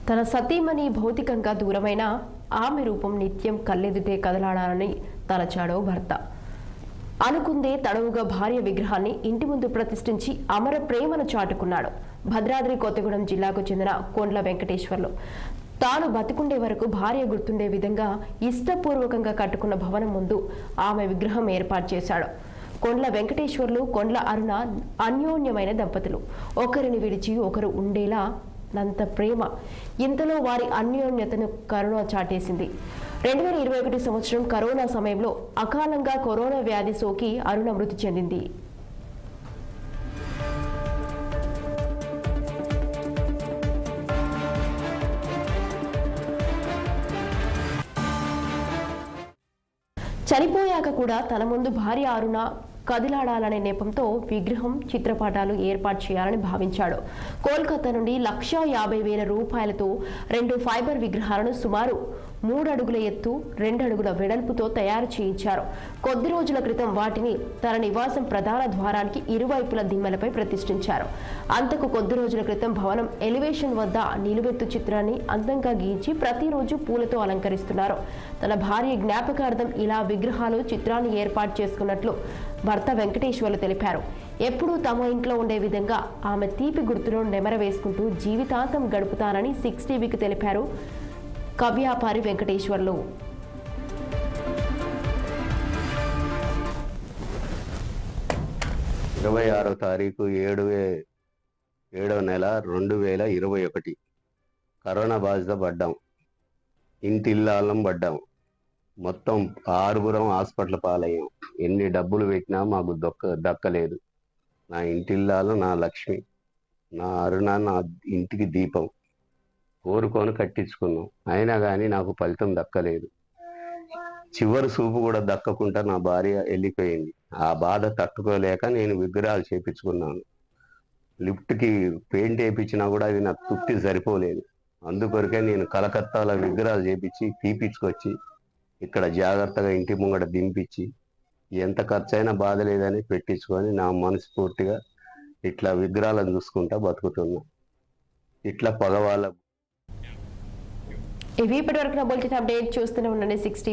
తన సతీమణి భౌతికంగా దూరమైన ఆమె రూపం నిత్యం కళ్ళెదుటే కదలాడాలని తలచాడో భర్త. అనుకుందే తడవుగా భార్య విగ్రహాన్ని ఇంటి ముందు ప్రతిష్ఠించి అమర ప్రేమను చాటుకున్నాడు. భద్రాద్రి కొత్తగూడెం జిల్లాకు చెందిన కొండ్ల వెంకటేశ్వర్లు తాను బతికుండే వరకు భార్య గుర్తుండే విధంగా ఇష్టపూర్వకంగా కట్టుకున్న భవనం ముందు ఆమె విగ్రహం ఏర్పాటు చేశాడు. కొండ్ల వెంకటేశ్వర్లు, కొండ్ల అరుణ అన్యోన్యమైన దంపతులు. ఒకరిని విడిచి ఒకరు ఉండేలా నంత ప్రేమ. ఇంతలో వారి అన్యోన్యతను కరోనా చాటేసింది. 2021 సంవత్సరం కరోనా సమయంలో అకాలంగా కరోనా వ్యాధి సోకి అరుణ మృతి చెందింది. చనిపోయాక కూడా తన ముందు భార్య అరుణ కదిలాడాలనే నెపంతో విగ్రహం, చిత్రపటాలు ఏర్పాటు చేయాలని భావించాడు. కోల్కతా నుండి 1,50,000 రూపాయలతో 2 ఫైబర్ విగ్రహాలను సుమారు 3 అడుగుల ఎత్తు, 2 అడుగుల వెడల్పుతో తయారు చేయించారు. కొద్ది రోజుల క్రితం వాటిని తన నివాసం ప్రధాన ద్వారానికి ఇరువైపుల దిమ్మలపై ప్రతిష్ఠించారు. అంతకు కొద్ది రోజుల క్రితం భవనం ఎలివేషన్ వద్ద నిలువెత్తు చిత్రాన్ని అందంగా గీయించి ప్రతిరోజు పూలతో అలంకరిస్తున్నారు. తన భార్య జ్ఞాపకార్థం ఇలా విగ్రహాలు, చిత్రాన్ని ఏర్పాటు చేసుకున్నట్లు భర్త వెంకటేశ్వర్లు తెలిపారు. ఎప్పుడూ తమ ఇంట్లో ఉండే విధంగా ఆమె తీపి గుర్తులను నెమరవేసుకుంటూ జీవితాంతం గడుపుతానని 6 టీవీకి తెలిపారు కవ్యాపారి వెంకటేశ్వర్లు. తారీఖు 7వ నెల 2021 కరోనా బాధిత పడ్డాం. ఇంటిల్లాలం పడ్డాం. మొత్తం 6గురం హాస్పిటల్ పాలయ్యాం. ఎన్ని డబ్బులు పెట్టినా మాకు దక్కలేదు. నా ఇంటిల్లాలో నా లక్ష్మి, నా అరుణ, నా ఇంటికి దీపం కోరుకొని కట్టించుకున్నాం. అయినా కానీ నాకు ఫలితం దక్కలేదు. చివరి చూపు కూడా దక్కకుండా నా భార్య వెళ్ళిపోయింది. ఆ బాధ తట్టుకోలేక నేను విగ్రహాలు చేపించుకున్నాను. లిఫ్ట్కి పెయింట్ వేయించినా కూడా అది నాకు తృప్తి సరిపోలేదు. అందుకొరకే నేను కలకత్తాలో విగ్రహాలు చేపించి తీపిచ్చుకొచ్చి ఇక్కడ జాగ్రత్తగా ఇంటి ముంగట దింపించి ఎంత ఖర్చైనా బాధ లేదని పెట్టించుకొని నా మనస్ఫూర్తిగా ఇట్లా విగ్రహాలను చూసుకుంటా బతుకుతున్నా. ఇట్లా పగవాళ్ళ ఇవి ఇప్పటివరకు నా బులెటిన్ అప్డేట్ చూస్తూనే ఉండండి 6 టీవీ.